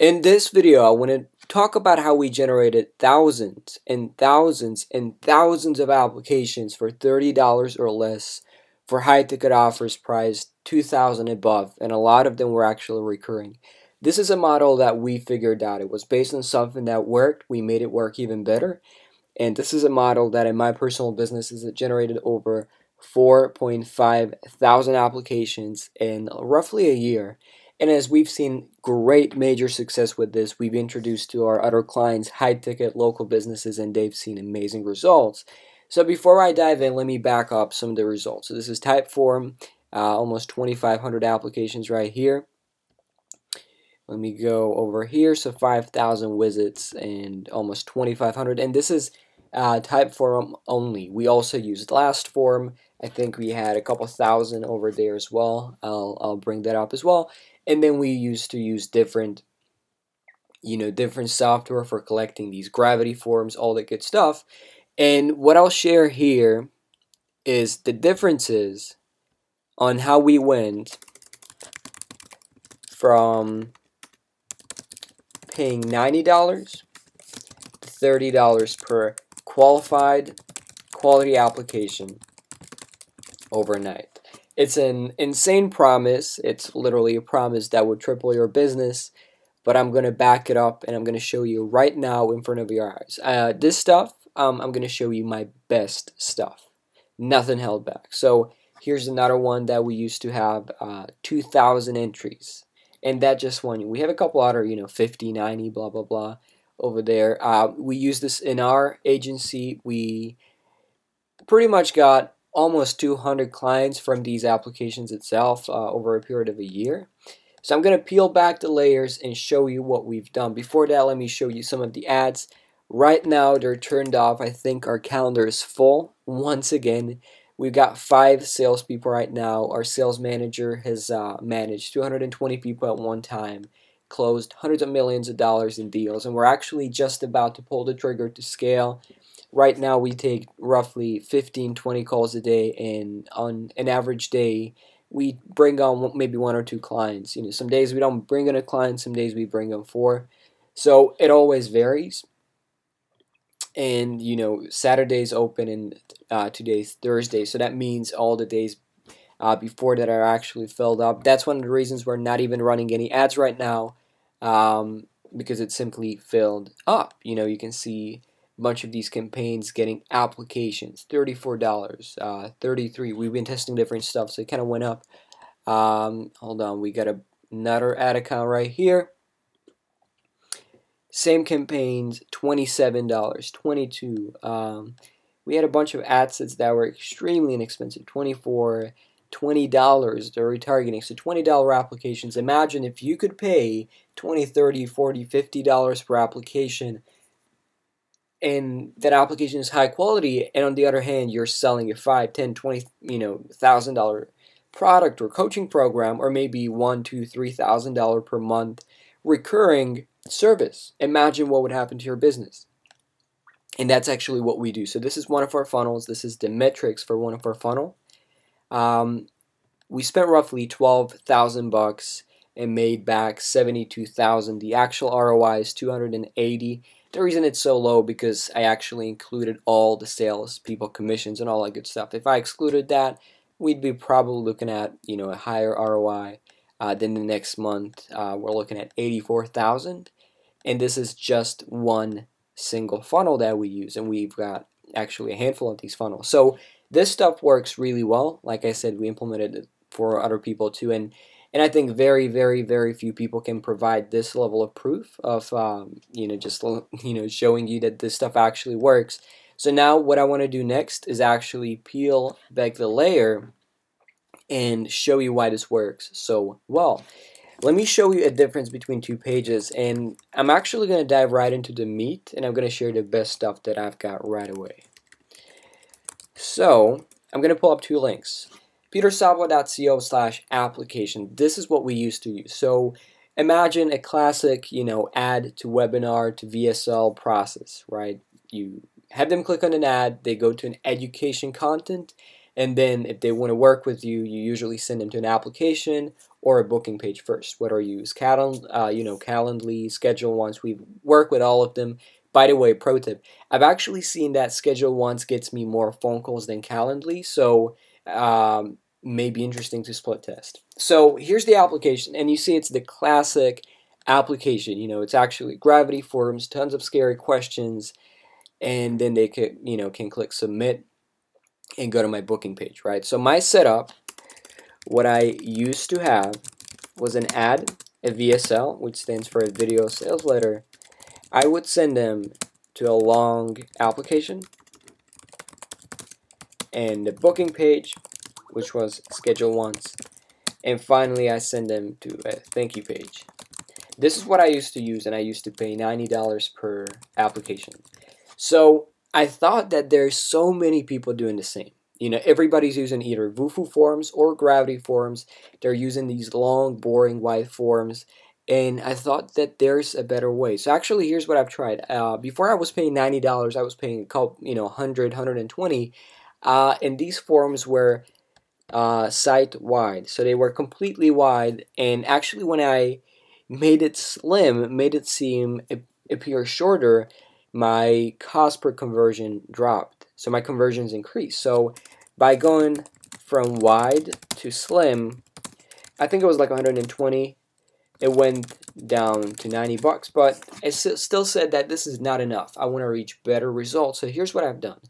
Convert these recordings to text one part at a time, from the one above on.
In this video, I want to talk about how we generated thousands and thousands and thousands of applications for $30 or less for high-ticket offers priced $2,000 above, and a lot of them were actually recurring. This is a model that we figured out. It was based on something that worked. We made it work even better. And this is a model that in my personal business has generated over 4.5 thousand applications in roughly a year. And as we've seen great major success with this, we've introduced to our other clients high-ticket local businesses, and they've seen amazing results. So before I dive in, let me back up some of the results. So this is Typeform, almost 2,500 applications right here. Let me go over here. So 5,000 visits and almost 2,500. And this is Typeform only. We also used LastForm. I think we had a couple thousand over there as well. I'll bring that up as well. And then we used to use different software for collecting these gravity forms, all that good stuff. And what I'll share here is the differences on how we went from paying $90 to $30 per qualified quality application overnight. It's an insane promise. It's literally a promise that would triple your business, but I'm going to back it up and I'm going to show you right now in front of your eyes. This stuff, I'm going to show you my best stuff. Nothing held back. So here's another one that we used to have 2,000 entries. And that just one. We have a couple other, 50, 90, blah, blah, blah over there. We use this in our agency. We pretty much got almost 200 clients from these applications itself over a period of a year. So I'm going to peel back the layers and show you what we've done. Before that, let me show you some of the ads. Right now, they're turned off. I think our calendar is full. Once again, we've got 5 salespeople right now. Our sales manager has managed 220 people at one time, closed hundreds of millions of dollars in deals, and we're actually just about to pull the trigger to scale. Right now, we take roughly 15, 20 calls a day, and on an average day, we bring on maybe 1 or 2 clients. Some days we don't bring in a client, some days we bring on 4. So it always varies. And, Saturday's open and today's Thursday, so that means all the days before that are actually filled up. That's one of the reasons we're not even running any ads right now, because it's simply filled up. You can see bunch of these campaigns getting applications, $34, $33. We've been testing different stuff, so it kind of went up. Hold on, we got another ad account right here. Same campaigns, $27, $22. We had a bunch of ad sets that were extremely inexpensive, $24, $20 they're retargeting. So $20 applications. Imagine if you could pay $20, $30, $40, $50 per application, and that application is high quality, and on the other hand, you're selling a $5, $10, $20, $1,000 product or coaching program, or maybe $1,000, $2,000, $3,000 per month recurring service. Imagine what would happen to your business. And that's actually what we do. So this is one of our funnels. This is the metrics for one of our funnel. We spent roughly $12,000 and made back $72,000. The actual ROI is $280. The reason it's so low because I actually included all the sales people commissions and all that good stuff. If I excluded that, we'd be probably looking at a higher ROI than the next month. We're looking at $84,000, and this is just one single funnel that we use, and we've got actually a handful of these funnels. So this stuff works really well. Like I said, we implemented it for other people too, and I think very, very, very few people can provide this level of proof of, showing you that this stuff actually works. So now what I want to do next is actually peel back the layer and show you why this works so well. Let me show you a difference between 2 pages, and I'm actually going to dive right into the meat, and I'm going to share the best stuff that I've got right away. So I'm going to pull up 2 links. peterszabo.co/application. This is what we used to use. So imagine a classic, ad to webinar to VSL process, right? You have them click on an ad, they go to an education content, and then if they want to work with you, you usually send them to an application or a booking page first. Whether you use Calendly, Schedule Once, we work with all of them. By the way, pro tip, I've actually seen that Schedule Once gets me more phone calls than Calendly, so may be interesting to split test. So here's the application, and you see it's the classic application. It's actually gravity forms, tons of scary questions, and then they can click submit and go to my booking page, right? So my setup, what I used to have was an ad, a VSL, which stands for a video sales letter. I would send them to a long application, and the booking page, which was Schedule Once, and finally I send them to a thank you page. This is what I used to use, and I used to pay $90 per application. So I thought that there's so many people doing the same. Everybody's using either Vufu forms or Gravity forms. They're using these long, boring, white forms. And I thought that there's a better way. So actually, here's what I've tried. Before I was paying $90, I was paying a couple, 100, 120. And these forms were site-wide. So they were completely wide. And actually, when I made it slim, made it appear shorter, my cost per conversion dropped. So my conversions increased. So by going from wide to slim, I think it was like 120. It went down to $90, but it still said that this is not enough. I want to reach better results. So here's what I've done.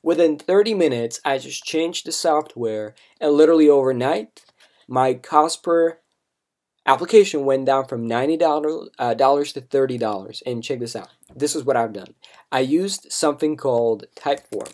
Within 30 minutes, I just changed the software, and literally overnight, my cost per application went down from $90 to $30. And check this out. This is what I've done. I used something called Typeform.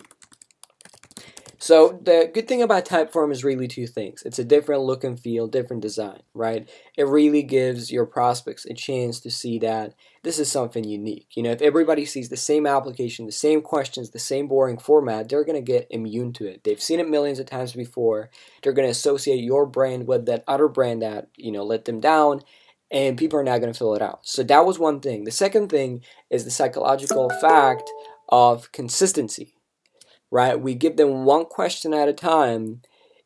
So the good thing about Typeform is really two things. It's a different look and feel, different design, right? It really gives your prospects a chance to see that this is something unique. If everybody sees the same application, the same questions, the same boring format, they're going to get immune to it. They've seen it millions of times before. They're going to associate your brand with that other brand that, let them down, and people are not going to fill it out. So that was one thing. The second thing is the psychological fact of consistency. Right? We give them one question at a time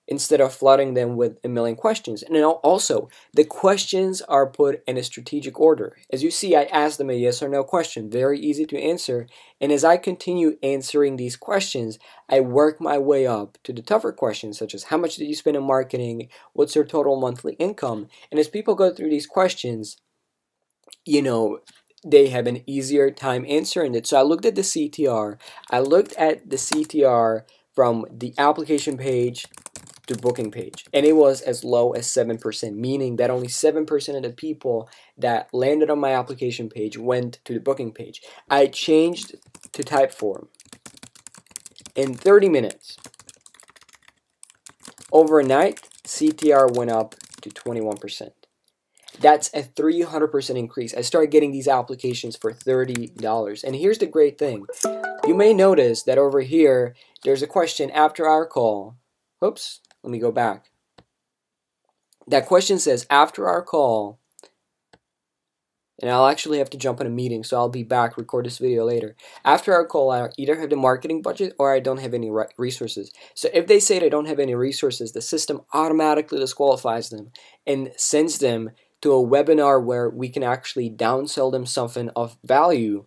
instead of flooding them with a million questions. And also, the questions are put in a strategic order. As you see, I asked them a yes or no question, very easy to answer. And as I continue answering these questions, I work my way up to the tougher questions, such as how much did you spend on marketing? What's your total monthly income? And as people go through these questions, they have an easier time answering it. So I looked at the CTR. I looked at the CTR from the application page to booking page, and it was as low as 7%, meaning that only 7% of the people that landed on my application page went to the booking page. I changed to Typeform in 30 minutes. Overnight, CTR went up to 21%. That's a 300% increase. I started getting these applications for $30. And here's the great thing. You may notice that over here, there's a question after our call. Oops, let me go back. That question says, after our call, and I'll actually have to jump in a meeting, so I'll be back, record this video later. After our call, I either have the marketing budget or I don't have any resources. So if they say they don't have any resources, the system automatically disqualifies them and sends them to a webinar where we can actually downsell them something of value.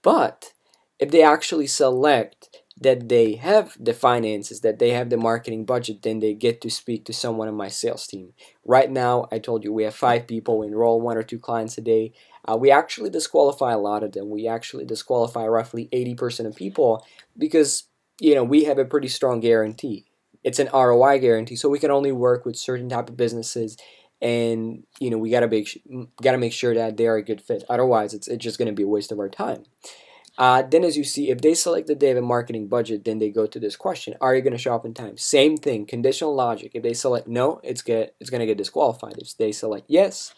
But if they actually select that they have the finances, that they have the marketing budget, then they get to speak to someone on my sales team. Right now, I told you we have 5 people. We enroll 1 or 2 clients a day. We actually disqualify a lot of them. We actually disqualify roughly 80% of people because we have a pretty strong guarantee. It's an ROI guarantee, so we can only work with certain type of businesses. And we gotta make sure that they are a good fit. Otherwise, it's just gonna be a waste of our time. Then, as you see, if they select that they have a marketing budget, then they go to this question: are you gonna show up in time? Same thing, conditional logic. If they select no, it's gonna get disqualified. If they select yes,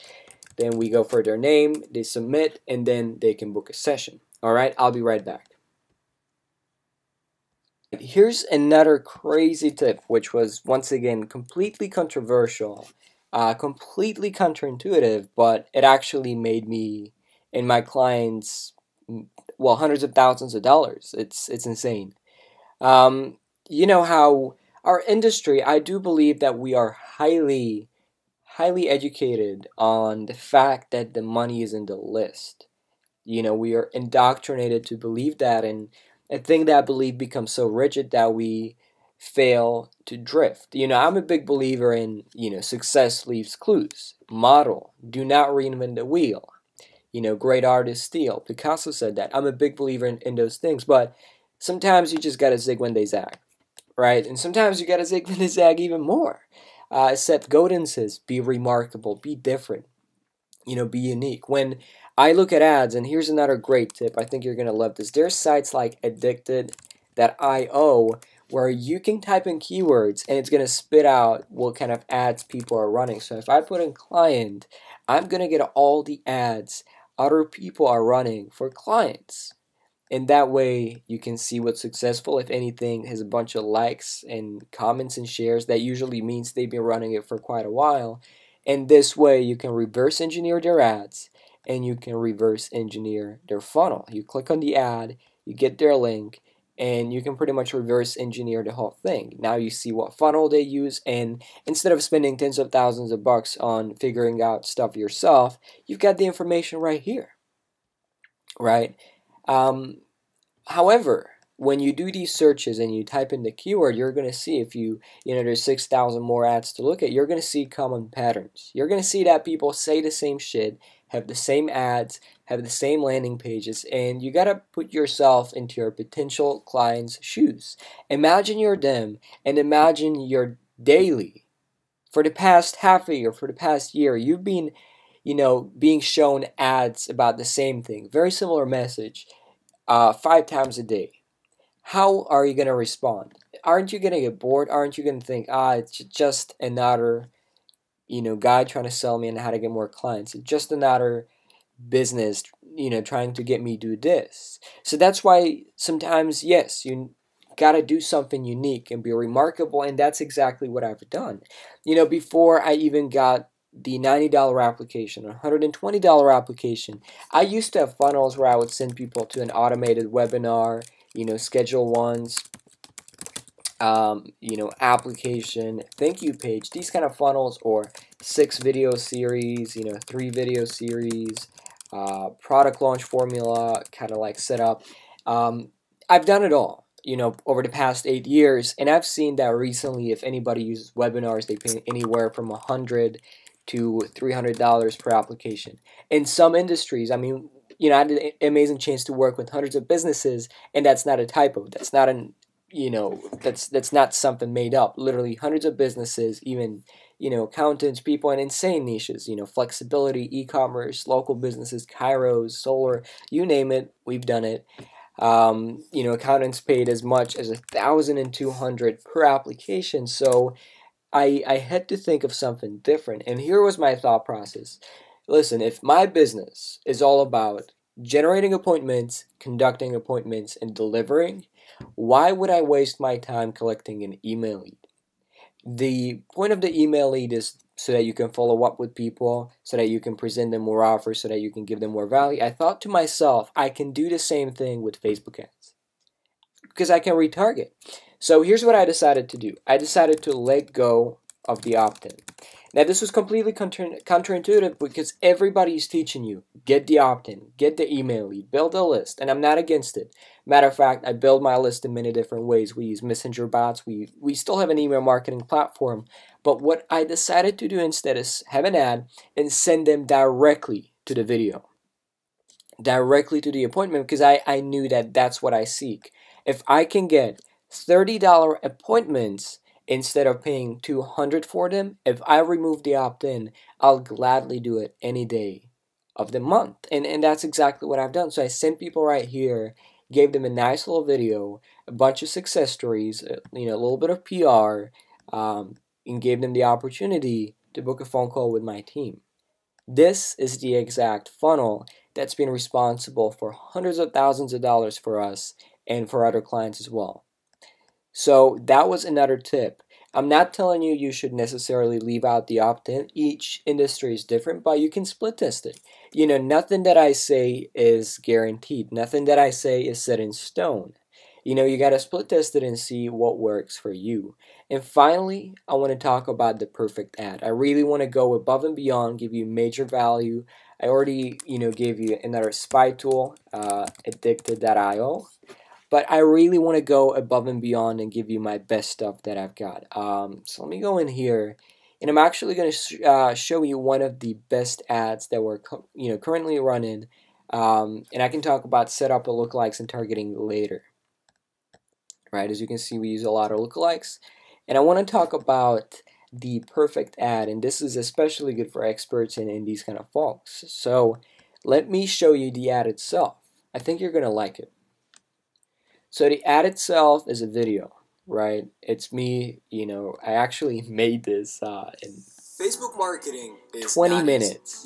then we go for their name, they submit, and then they can book a session. All right, I'll be right back. Here's another crazy tip, which was once again completely controversial. Completely counterintuitive, but it actually made me and my clients, well, hundreds of thousands of dollars. It's insane. You know how our industry, I do believe that we are highly highly educated on the fact that the money is in the list. We are indoctrinated to believe that, and I think that belief becomes so rigid that we fail to drift. I'm a big believer in, success leaves clues. Model, do not reinvent the wheel. Great artists steal. Picasso said that. I'm a big believer in those things, but sometimes you just gotta zig when they zag, right? And sometimes you gotta zig when they zag even more. Seth Godin says, be remarkable, be different, be unique. When I look at ads, and here's another great tip, I think you're gonna love this. There's sites like addicted.io where you can type in keywords and it's gonna spit out what kind of ads people are running. So if I put in client, I'm gonna get all the ads other people are running for clients. And that way you can see what's successful. If anything has a bunch of likes and comments and shares, that usually means they've been running it for quite a while. And this way you can reverse engineer their ads and you can reverse engineer their funnel. You click on the ad, you get their link, and you can pretty much reverse engineer the whole thing. Now you see what funnel they use, and instead of spending tens of thousands of bucks on figuring out stuff yourself, you've got the information right here, right? However, when you do these searches and you type in the keyword, you're going to see, if there's 6,000 more ads to look at, you're going to see common patterns. You're going to see that people say the same shit, have the same ads, have the same landing pages, and you got to put yourself into your potential client's shoes. Imagine you're them, and imagine you're daily. For the past half a year, for the past year, you've been, being shown ads about the same thing, very similar message, 5 times a day. How are you going to respond? Aren't you going to get bored? Aren't you going to think, it's just another, guy trying to sell me on how to get more clients? It's just another business, trying to get me do this. So that's why sometimes, yes, you got to do something unique and be remarkable, and that's exactly what I've done. Before I even got the $90 application, $120 application, I used to have funnels where I would send people to an automated webinar, schedule ones, application, thank you page, these kind of funnels, or 6 video series, 3 video series, product launch formula, kind of like setup. I've done it all, over the past 8 years, and I've seen that recently, if anybody uses webinars, they pay anywhere from $100 to $300 per application. In some industries, I had an amazing chance to work with hundreds of businesses, and that's not a typo. That's not that's not something made up. Literally hundreds of businesses, even, accountants, people in insane niches, flexibility, e-commerce, local businesses, Kairos, solar, you name it, we've done it. Accountants paid as much as $1,200 per application. So I had to think of something different. And here was my thought process. Listen, if my business is all about generating appointments, conducting appointments, and delivering, why would I waste my time collecting an email lead? The point of the email lead is so that you can follow up with people, so that you can present them more offers, so that you can give them more value. I thought to myself, I can do the same thing with Facebook ads because I can retarget. So here's what I decided to do. I decided to let go of the opt-in. Now this was completely counterintuitive because everybody's teaching you, get the opt-in, get the email lead, build a list, and I'm not against it. Matter of fact, I build my list in many different ways. We use messenger bots, we still have an email marketing platform, but what I decided to do instead is have an ad and send them directly to the video, directly to the appointment, because I knew that that's what I seek. If I can get $30 appointments instead of paying $200 for them, if I remove the opt-in, I'll gladly do it any day of the month. And that's exactly what I've done. So I sent people right here, gave them a nice little video, a bunch of success stories, a little bit of PR, and gave them the opportunity to book a phone call with my team. This is the exact funnel that's been responsible for hundreds of thousands of dollars for us and for other clients as well. So that was another tip. I'm not telling you you should necessarily leave out the opt-in. Each industry is different, but you can split test it. Nothing that I say is guaranteed. Nothing that I say is set in stone. You gotta split test it and see what works for you. And finally, I want to talk about the perfect ad. I really want to go above and beyond, give you major value. I already, gave you another spy tool, addicted.io. But I really want to go above and beyond and give you my best stuff that I've got. So let me go in here, and I'm actually going to show you one of the best ads that we're currently running, and I can talk about setup of lookalikes and targeting later. Right, as you can see, we use a lot of lookalikes, and I want to talk about the perfect ad, and this is especially good for experts and in these kind of folks. So let me show you the ad itself. I think you're going to like it. So the ad itself is a video, right? It's me, I actually made this in Facebook marketing is 20 minutes.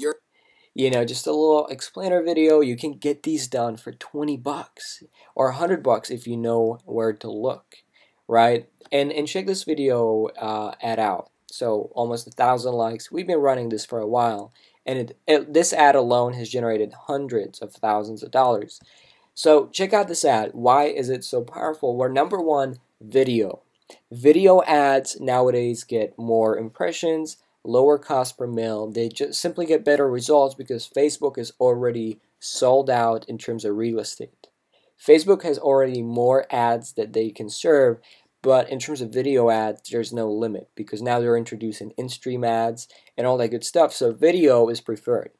Just a little explainer video. You can get these done for 20 bucks or 100 bucks if you know where to look, right? And check this video ad out. So almost 1,000 likes. We've been running this for a while, and this ad alone has generated hundreds of thousands of dollars. So check out this ad. Why is it so powerful? Well, number one, video. Video ads nowadays get more impressions, lower cost per mil. They just simply get better results because Facebook is already sold out in terms of real estate. Facebook has already more ads that they can serve, but in terms of video ads, there's no limit because now they're introducing in-stream ads and all that good stuff. So video is preferred.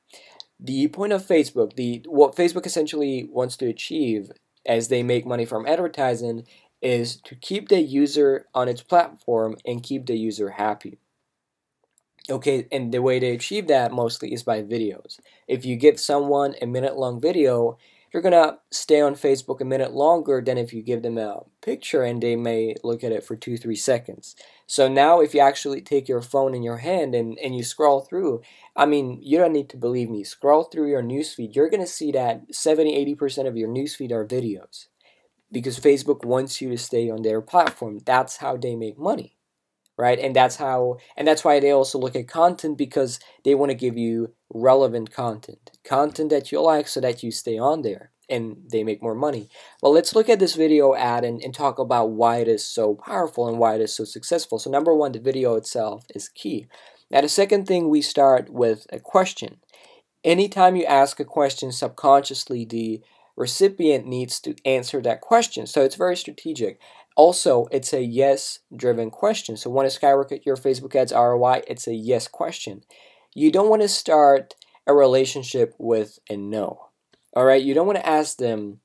The point of Facebook, what Facebook essentially wants to achieve as they make money from advertising is to keep the user on its platform and keep the user happy. Okay, and the way they achieve that mostly is by videos. If you give someone a minute-long video, you're going to stay on Facebook a minute longer than if you give them a picture and they may look at it for 2-3 seconds. So now if you actually take your phone in your hand and you scroll through, I mean, you don't need to believe me. Scroll through your newsfeed. You're going to see that 70-80% of your newsfeed are videos because Facebook wants you to stay on their platform. That's how they make money. Right, and that's why they also look at content because they want to give you relevant content that you like, so that you stay on there and they make more money. Well, let's look at this video ad and talk about why it is so powerful and why it is so successful. So number one, the video itself is key. Now the second thing, we start with a question. Anytime you ask a question, subconsciously the recipient needs to answer that question. So it's very strategic. Also, it's a yes-driven question. So want to skyrocket your Facebook ads ROI? It's a yes question. You don't want to start a relationship with a no. All right? You don't want to ask them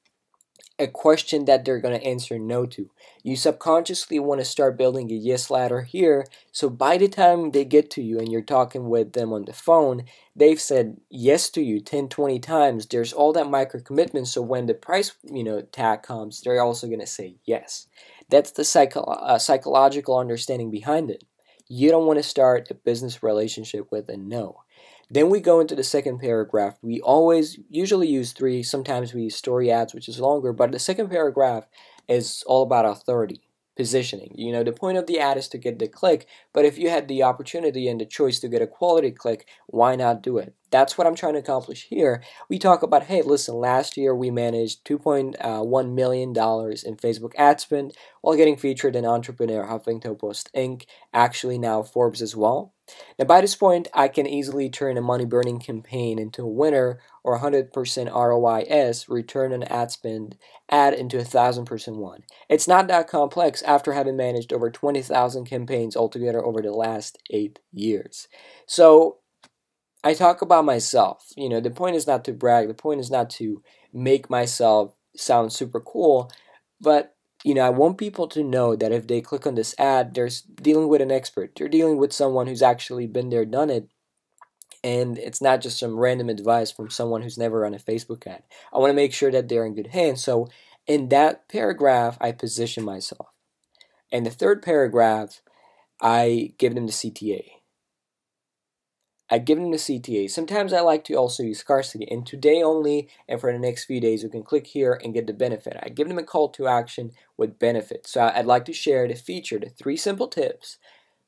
a question that they're going to answer no to. You subconsciously want to start building a yes ladder here, so by the time they get to you and you're talking with them on the phone, they've said yes to you 10-20 times. There's all that micro commitment, so when the price tag comes, they're also going to say yes. That's the psychological understanding behind it. You don't want to start a business relationship with a no. Then we go into the second paragraph. We usually use 3. Sometimes we use story ads, which is longer, but the second paragraph is all about authority, positioning. The point of the ad is to get the click, but if you had the opportunity and the choice to get a quality click, why not do it? That's what I'm trying to accomplish here. We talk about, hey, listen, last year we managed $2.1 million in Facebook ad spend while getting featured in Entrepreneur, Huffington Post Inc., actually now Forbes as well. Now by this point, I can easily turn a money-burning campaign into a winner, or 100% ROIS, return on ad spend, ad into 1,000% one. It's not that complex after having managed over 20,000 campaigns altogether over the last 8 years. So I talk about myself. The point is not to brag. The point is not to make myself sound super cool, but I want people to know that if they click on this ad, they're dealing with an expert. They're dealing with someone who's actually been there, done it, and it's not just some random advice from someone who's never run a Facebook ad. I want to make sure that they're in good hands. So in that paragraph, I position myself. In the third paragraph, I give them the CTA. Sometimes I like to also use scarcity, and today only and for the next few days you can click here and get the benefit. I give them a call to action with benefit. So I'd like to share the feature, the 3 simple tips,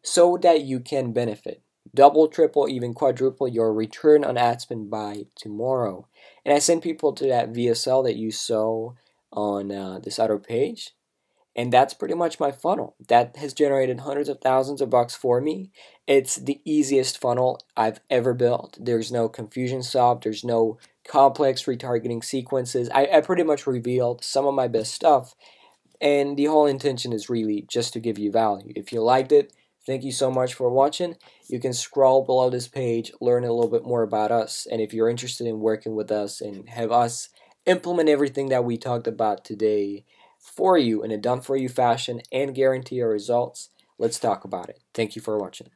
so that you can benefit. Double, triple, even quadruple your return on ad spend by tomorrow. And I send people to that VSL that you saw on this other page. And that's pretty much my funnel. That has generated hundreds of thousands of bucks for me. It's the easiest funnel I've ever built. There's no confusion solved. There's no complex retargeting sequences. I pretty much revealed some of my best stuff. And the whole intention is really just to give you value. If you liked it, thank you so much for watching. You can scroll below this page, learn a little bit more about us. And if you're interested in working with us and have us implement everything that we talked about today for you in a done-for-you fashion and guarantee your results, let's talk about it. Thank you for watching.